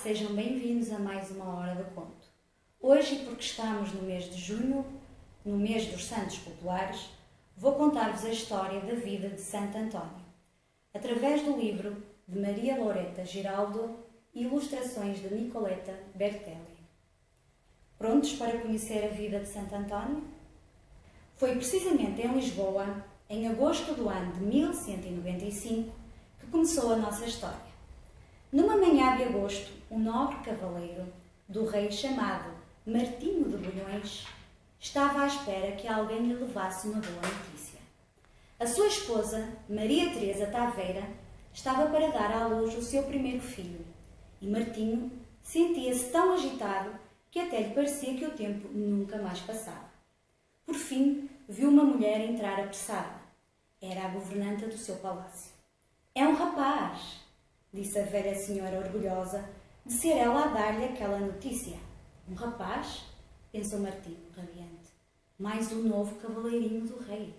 sejam bem-vindos a mais uma Hora do Conto. Hoje, porque estamos no mês de junho, no mês dos Santos Populares, vou contar-vos a história da vida de Santo António, através do livro de Maria Loreta Giraldo e ilustrações de Nicoleta Bertelli. Prontos para conhecer a vida de Santo António? Foi precisamente em Lisboa, em agosto do ano de 1195, que começou a nossa história. Numa manhã de agosto, um nobre cavaleiro do rei chamado Martinho de Bulhões estava à espera que alguém lhe levasse uma boa notícia. A sua esposa, Maria Teresa Taveira, estava para dar à luz o seu primeiro filho e Martinho sentia-se tão agitado que até lhe parecia que o tempo nunca mais passava. Por fim, viu uma mulher entrar apressada. Era a governanta do seu palácio. "É um rapaz", disse a velha senhora orgulhosa de ser ela a dar-lhe aquela notícia. "Um rapaz?", pensou Martinho, radiante. "Mais um novo cavaleirinho do rei."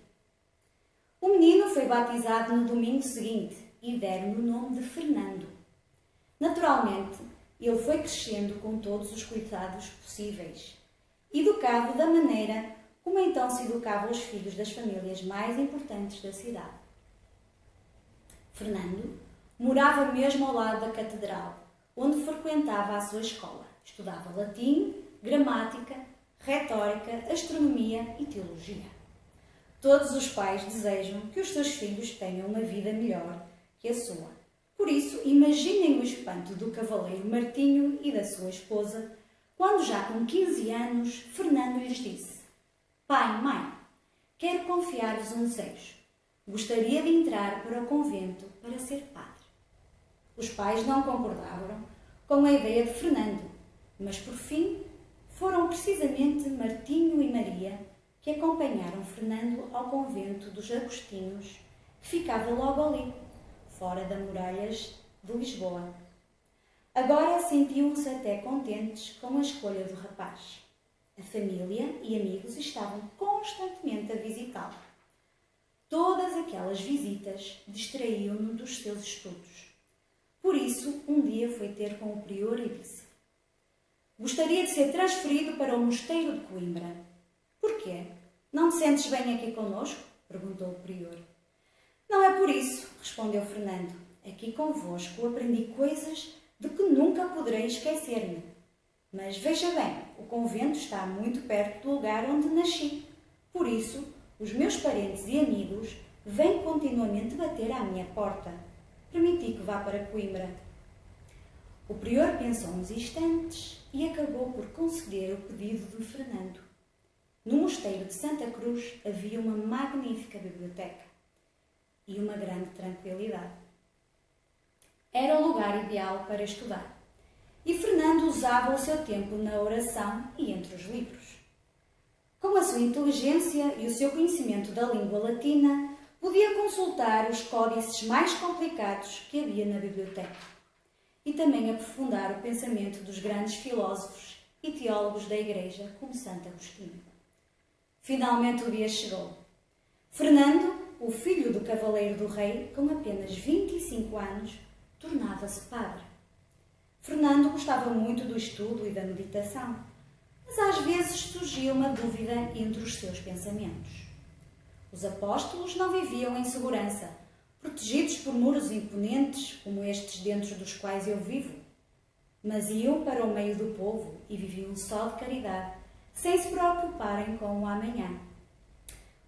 O menino foi batizado no domingo seguinte e deram-lhe o nome de Fernando. Naturalmente, ele foi crescendo com todos os cuidados possíveis, educado da maneira como então se educavam os filhos das famílias mais importantes da cidade. Fernando morava mesmo ao lado da catedral, onde frequentava a sua escola. Estudava latim, gramática, retórica, astronomia e teologia. Todos os pais desejam que os seus filhos tenham uma vida melhor que a sua. Por isso, imaginem o espanto do cavaleiro Martinho e da sua esposa, quando já com 15 anos, Fernando lhes disse: "Pai, mãe, quero confiar-vos um desejo. Gostaria de entrar para o convento para ser padre." Os pais não concordavam com a ideia de Fernando, mas por fim foram precisamente Martinho e Maria que acompanharam Fernando ao convento dos Agostinhos, que ficava logo ali, fora das muralhas de Lisboa. Agora sentiam-se até contentes com a escolha do rapaz. A família e amigos estavam constantemente a visitá-lo. Todas aquelas visitas distraíam-no dos seus estudos. Por isso, um dia foi ter com o prior e disse: "Gostaria de ser transferido para o mosteiro de Coimbra." "Porquê? Não te sentes bem aqui conosco?" perguntou o prior. "Não é por isso", respondeu Fernando. "Aqui convosco aprendi coisas de que nunca poderei esquecer-me. Mas veja bem, o convento está muito perto do lugar onde nasci. Por isso, os meus parentes e amigos vêm continuamente bater à minha porta. Permiti que vá para Coimbra." O prior pensou uns instantes e acabou por conceder o pedido de Fernando. No mosteiro de Santa Cruz havia uma magnífica biblioteca e uma grande tranquilidade. Era o lugar ideal para estudar. E Fernando usava o seu tempo na oração e entre os livros. Com a sua inteligência e o seu conhecimento da língua latina, podia consultar os códices mais complicados que havia na biblioteca e também aprofundar o pensamento dos grandes filósofos e teólogos da Igreja, como Santo Agostinho. Finalmente o dia chegou. Fernando, o filho do cavaleiro do rei, com apenas 25 anos, tornava-se padre. Fernando gostava muito do estudo e da meditação, mas às vezes surgia uma dúvida entre os seus pensamentos. Os apóstolos não viviam em segurança, protegidos por muros imponentes, como estes dentro dos quais eu vivo, mas iam para o meio do povo e viviam só de caridade, sem se preocuparem com o amanhã.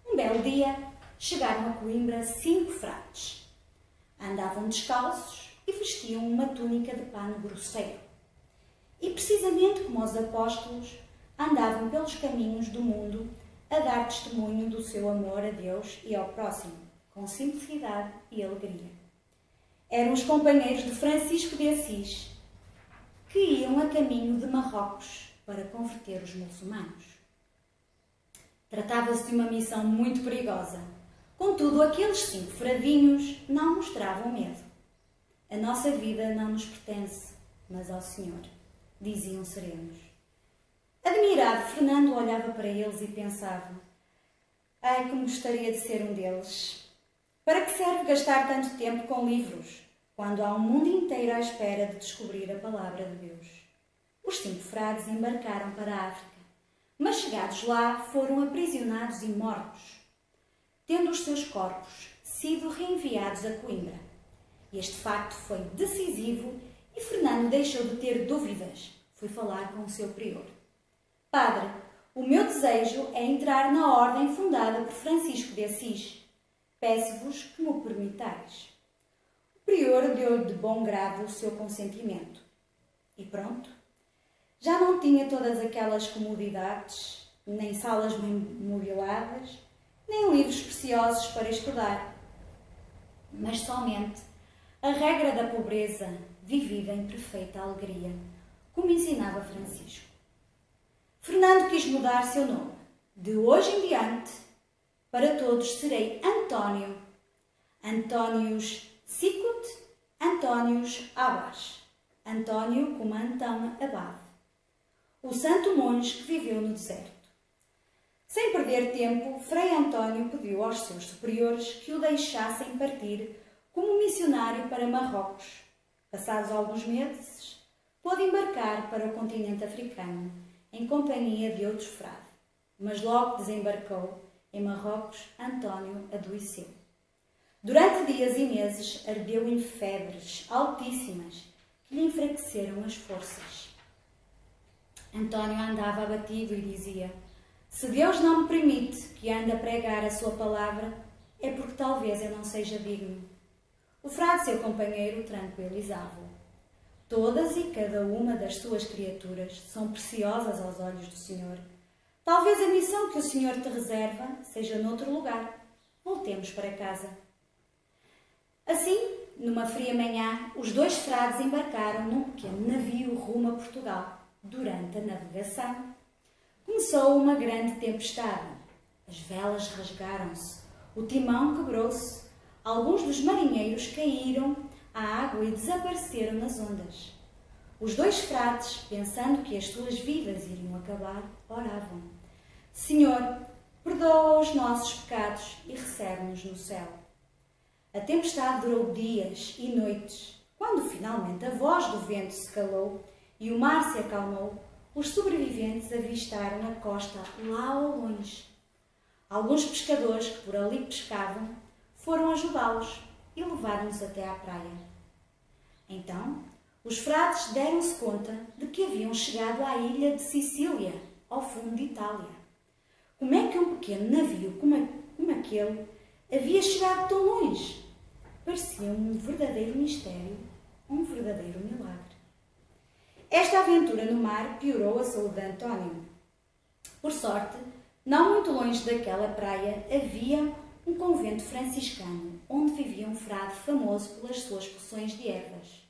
Um belo dia, chegaram a Coimbra 5 frades. Andavam descalços e vestiam uma túnica de pano grosseiro. E precisamente como os apóstolos, andavam pelos caminhos do mundo a dar testemunho do seu amor a Deus e ao próximo, com simplicidade e alegria. Eram os companheiros de Francisco de Assis, que iam a caminho de Marrocos para converter os muçulmanos. Tratava-se de uma missão muito perigosa. Contudo, aqueles 5 fradinhos não mostravam medo. "A nossa vida não nos pertence, mas ao Senhor", diziam serenos. Admirado, Fernando olhava para eles e pensava: "Ai, como gostaria de ser um deles. Para que serve gastar tanto tempo com livros? quando há um mundo inteiro à espera de descobrir a palavra de Deus. Os 5 frades embarcaram para a África, mas chegados lá foram aprisionados e mortos, tendo os seus corpos sido reenviados a Coimbra. Este facto foi decisivo e Fernando deixou de ter dúvidas. Foi falar com o seu prior. Padre, o meu desejo é entrar na ordem fundada por Francisco de Assis. Peço-vos que me permitais. O prior deu de bom grado o seu consentimento. E pronto. Já não tinha todas aquelas comodidades, nem salas mobiladas, nem livros preciosos para estudar, mas somente a regra da pobreza vivida em perfeita alegria, como ensinava Francisco. Fernando quis mudar seu nome. De hoje em diante, para todos serei António. Antónios Sicut, Antónios Abas. António como Antão Abade, o santo monge que viveu no deserto. Sem perder tempo, Frei António pediu aos seus superiores que o deixassem partir como missionário para Marrocos. Passados alguns meses, pôde embarcar para o continente africano, em companhia de outro frade. Mas logo desembarcou em Marrocos, António adoeceu. Durante dias e meses ardeu em febres altíssimas que lhe enfraqueceram as forças. António andava abatido e dizia: se Deus não me permite que ande a pregar a sua palavra, é porque talvez eu não seja digno. O frade, seu companheiro, tranquilizava-o. Todas e cada uma das suas criaturas são preciosas aos olhos do Senhor. Talvez a missão que o Senhor te reserva seja noutro lugar. Voltemos para casa. Assim, numa fria manhã, os 2 frades embarcaram num pequeno navio rumo a Portugal. Durante a navegação, começou uma grande tempestade. As velas rasgaram-se, o timão quebrou-se. Alguns dos marinheiros caíram à água e desapareceram nas ondas. Os 2 frades, pensando que as suas vidas iriam acabar, oravam: Senhor, perdoa os nossos pecados e recebe-nos no céu. A tempestade durou dias e noites. Quando finalmente a voz do vento se calou e o mar se acalmou, os sobreviventes avistaram a costa lá ao longe. Alguns pescadores que por ali pescavam foram ajudá-los e levaram-nos até à praia. Então, os frades deram-se conta de que haviam chegado à ilha de Sicília, ao fundo de Itália. Como é que um pequeno navio como aquele havia chegado tão longe? Parecia um verdadeiro mistério, um verdadeiro milagre. Esta aventura no mar piorou a saúde de António. Por sorte, não muito longe daquela praia havia um convento franciscano, onde vivia um frade famoso pelas suas poções de ervas.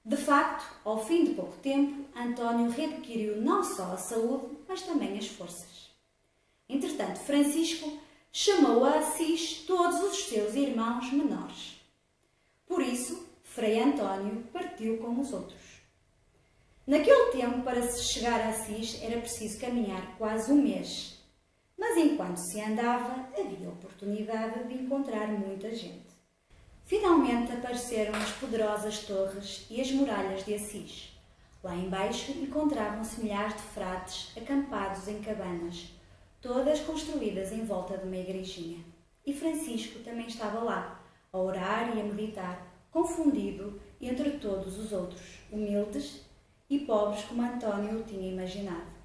De facto, ao fim de pouco tempo, António readquiriu não só a saúde, mas também as forças. Entretanto, Francisco chamou a Assis todos os seus irmãos menores. Por isso, Frei António partiu com os outros. Naquele tempo, para se chegar a Assis, era preciso caminhar quase um mês. Mas enquanto se andava, havia oportunidade de encontrar muita gente. Finalmente apareceram as poderosas torres e as muralhas de Assis. Lá embaixo encontravam-se milhares de frades acampados em cabanas, todas construídas em volta de uma igrejinha. E Francisco também estava lá, a orar e a meditar, confundido entre todos os outros, humildes e pobres como António o tinha imaginado.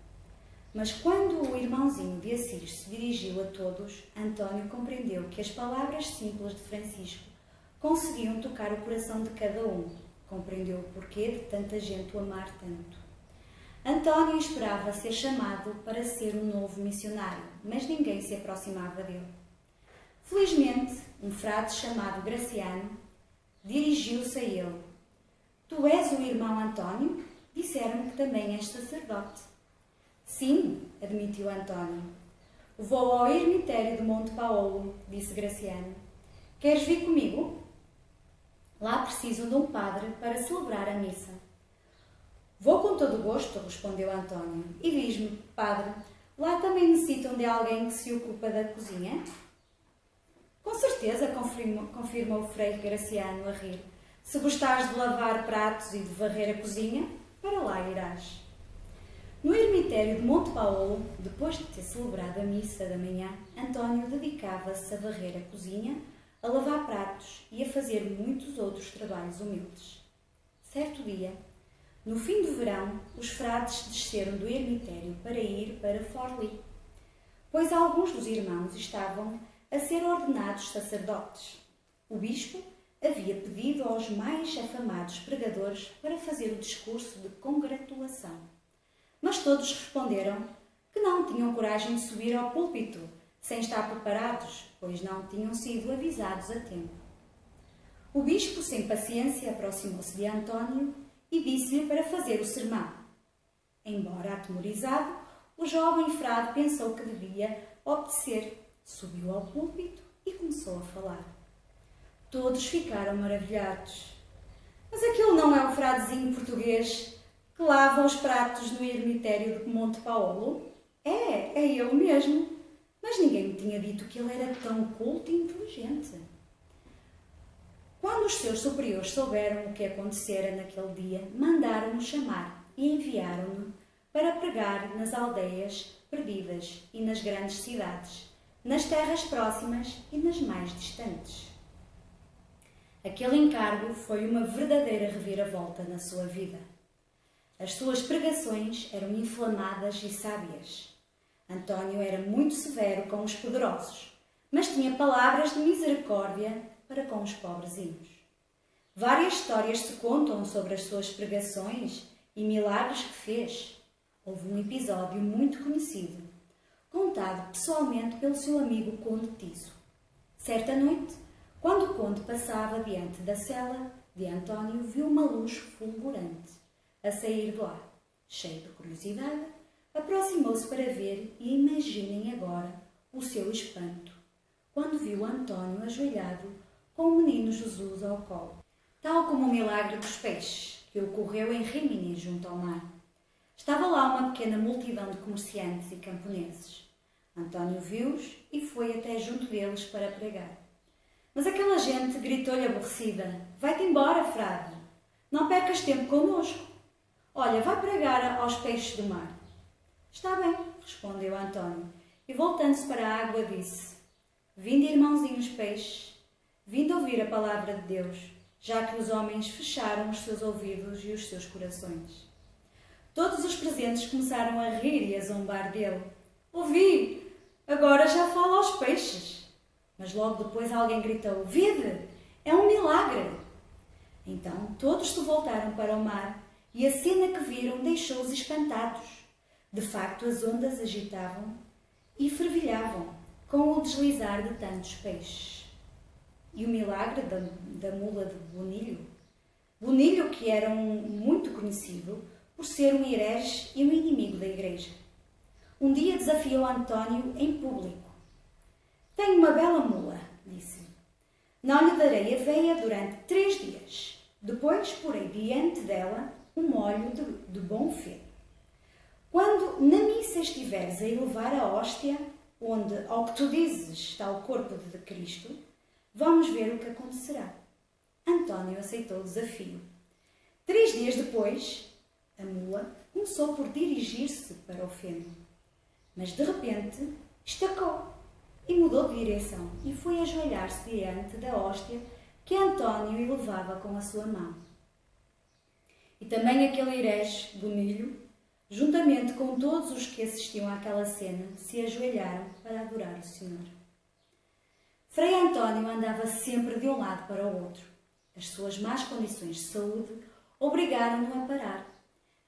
Mas quando o irmãozinho de Assis se dirigiu a todos, António compreendeu que as palavras simples de Francisco conseguiam tocar o coração de cada um. Compreendeu o porquê de tanta gente o amar tanto. António esperava ser chamado para ser um novo missionário, mas ninguém se aproximava dele. Felizmente, um frade chamado Graciano dirigiu-se a ele. Tu és o irmão António? Disseram-me que também és sacerdote. Sim, admitiu António. Vou ao ermitério de Monte Paolo, disse Graciano. Queres vir comigo? Lá precisam de um padre para celebrar a missa. Vou com todo o gosto, respondeu António. E diz-me, padre, lá também necessitam de alguém que se ocupa da cozinha? Com certeza, confirmou o Frei Graciano a rir. Se gostares de lavar pratos e de varrer a cozinha, para lá irás. No ermitério de Monte Paolo, depois de ter celebrado a missa da manhã, António dedicava-se a varrer a cozinha, a lavar pratos e a fazer muitos outros trabalhos humildes. Certo dia, no fim do verão, os frades desceram do ermitério para ir para Forli, pois alguns dos irmãos estavam a ser ordenados sacerdotes. O bispo havia pedido aos mais afamados pregadores para fazer o discurso de congratulação. Mas todos responderam que não tinham coragem de subir ao púlpito sem estar preparados, pois não tinham sido avisados a tempo. O bispo, sem paciência, aproximou-se de António e disse-lhe para fazer o sermão. Embora atemorizado, o jovem frade pensou que devia obedecer, subiu ao púlpito e começou a falar. Todos ficaram maravilhados. Mas aquele não é o fradezinho português que lava os pratos no ermitério de Monte Paolo? É ele mesmo. Mas ninguém me tinha dito que ele era tão culto e inteligente. Quando os seus superiores souberam o que acontecera naquele dia, mandaram-no chamar e enviaram-no para pregar nas aldeias perdidas e nas grandes cidades, nas terras próximas e nas mais distantes. Aquele encargo foi uma verdadeira reviravolta na sua vida. As suas pregações eram inflamadas e sábias. António era muito severo com os poderosos, mas tinha palavras de misericórdia para com os pobrezinhos. Várias histórias se contam sobre as suas pregações e milagres que fez. Houve um episódio muito conhecido, contado pessoalmente pelo seu amigo Conde Tiso. Certa noite, quando o conde passava diante da cela de António, viu uma luz fulgurante a sair de lá. Cheio de curiosidade, aproximou-se para ver e imaginem agora o seu espanto quando viu António ajoelhado com o menino Jesus ao colo, tal como o milagre dos peixes que ocorreu em Rimini, junto ao mar. Estava lá uma pequena multidão de comerciantes e camponeses. António viu-os e foi até junto deles para pregar. Mas aquela gente gritou-lhe aborrecida: "Vai-te embora, frade! Não percas tempo connosco! Olha, vai pregar aos peixes do mar." "Está bem", respondeu António, e voltando-se para a água disse: "Vinde, irmãozinhos peixes, vinde ouvir a palavra de Deus, já que os homens fecharam os seus ouvidos e os seus corações." Todos os presentes começaram a rir e a zombar dele. "Ouvi, agora já fala aos peixes." Mas logo depois alguém gritou: "Vede, é um milagre!" Então todos se voltaram para o mar e a cena que viram deixou-os espantados. De facto, as ondas agitavam e fervilhavam com o deslizar de tantos peixes. E o milagre da mula de Bonilho? Bonilho, que era muito conhecido por ser um herege e um inimigo da igreja. Um dia desafiou António em público. "Tenho uma bela mula", disse. "Não lhe darei aveia durante 3 dias. Depois porei diante dela um molho de bom feno. Quando na missa estiveres a elevar a hóstia, onde, ao que tu dizes, está o corpo de Cristo, vamos ver o que acontecerá." António aceitou o desafio. 3 dias depois, a mula começou por dirigir-se para o feno. Mas de repente estacou e mudou de direção e foi ajoelhar-se diante da hóstia que António elevava com a sua mão. E também aquele herege, Bonilho, juntamente com todos os que assistiam àquela cena, se ajoelharam para adorar o Senhor. Frei António andava sempre de um lado para o outro. As suas más condições de saúde obrigaram-no a parar.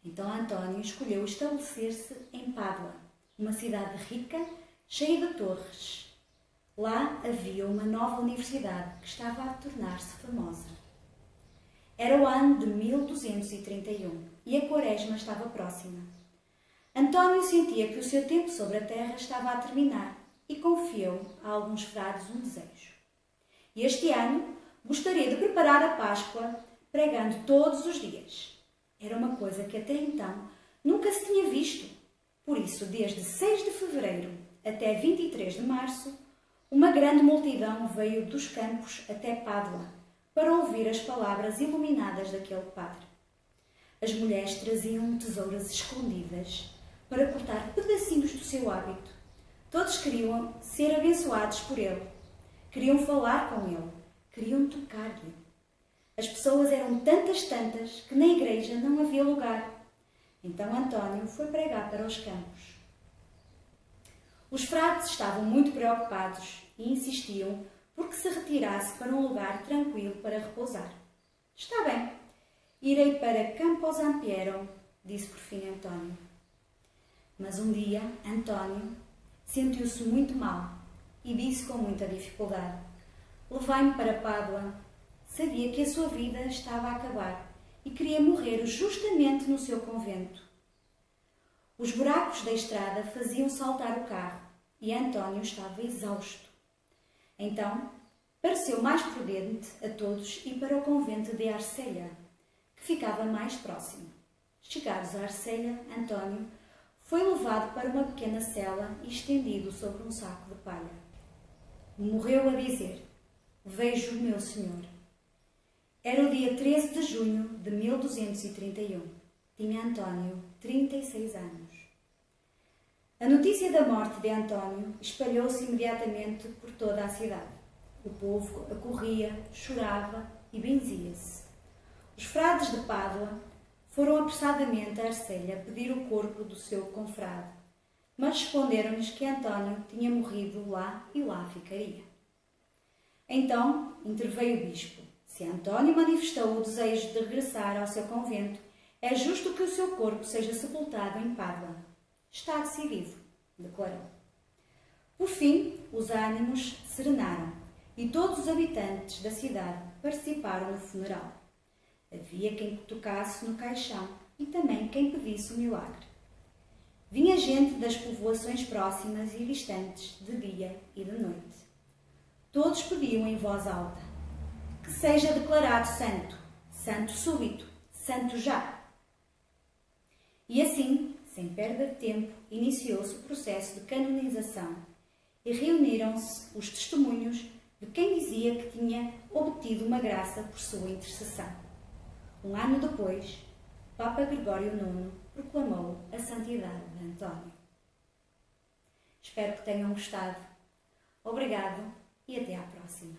Então António escolheu estabelecer-se em Pádua, uma cidade rica, cheia de torres. Lá havia uma nova universidade que estava a tornar-se famosa. Era o ano de 1231 e a quaresma estava próxima. António sentia que o seu tempo sobre a terra estava a terminar e confiou a alguns frades um desejo. Este ano gostaria de preparar a Páscoa pregando todos os dias. Era uma coisa que até então nunca se tinha visto. Por isso, desde 6 de fevereiro até 23 de março, uma grande multidão veio dos campos até Pádua para ouvir as palavras iluminadas daquele padre. As mulheres traziam tesouras escondidas para cortar pedacinhos do seu hábito. Todos queriam ser abençoados por ele. Queriam falar com ele. Queriam tocar-lhe. As pessoas eram tantas que na igreja não havia lugar. Então António foi pregar para os campos. Os frades estavam muito preocupados e insistiam por que se retirasse para um lugar tranquilo para repousar. Está bem, irei para Campo Zampiero, disse por fim António. Mas um dia António sentiu-se muito mal e disse com muita dificuldade: levai-me para Pádua. Sabia que a sua vida estava a acabar e queria morrer justamente no seu convento. Os buracos da estrada faziam saltar o carro e António estava exausto. Então, pareceu mais prudente a todos ir para o convento de Arcelha, que ficava mais próximo. Chegados a Arcelha, António foi levado para uma pequena cela e estendido sobre um saco de palha. Morreu a dizer: vejo o meu Senhor. Era o dia 13 de junho de 1231. Tinha António 36 anos. A notícia da morte de António espalhou-se imediatamente por toda a cidade. O povo acorria, chorava e benzia-se. Os frades de Pádua foram apressadamente a Arcelha pedir o corpo do seu confrade, mas responderam-lhes que António tinha morrido lá e lá ficaria. Então interveio o bispo. Se António manifestou o desejo de regressar ao seu convento, é justo que o seu corpo seja sepultado em Pádua. Está decidido, declarou. Por fim, os ânimos serenaram e todos os habitantes da cidade participaram no funeral. Havia quem tocasse no caixão e também quem pedisse o milagre. Vinha gente das povoações próximas e distantes, de dia e de noite. Todos pediam em voz alta: que seja declarado santo, santo súbito, santo já. E assim, sem perda de tempo, iniciou-se o processo de canonização e reuniram-se os testemunhos de quem dizia que tinha obtido uma graça por sua intercessão. Um ano depois, Papa Gregório IX proclamou a santidade de António. Espero que tenham gostado. Obrigado e até à próxima.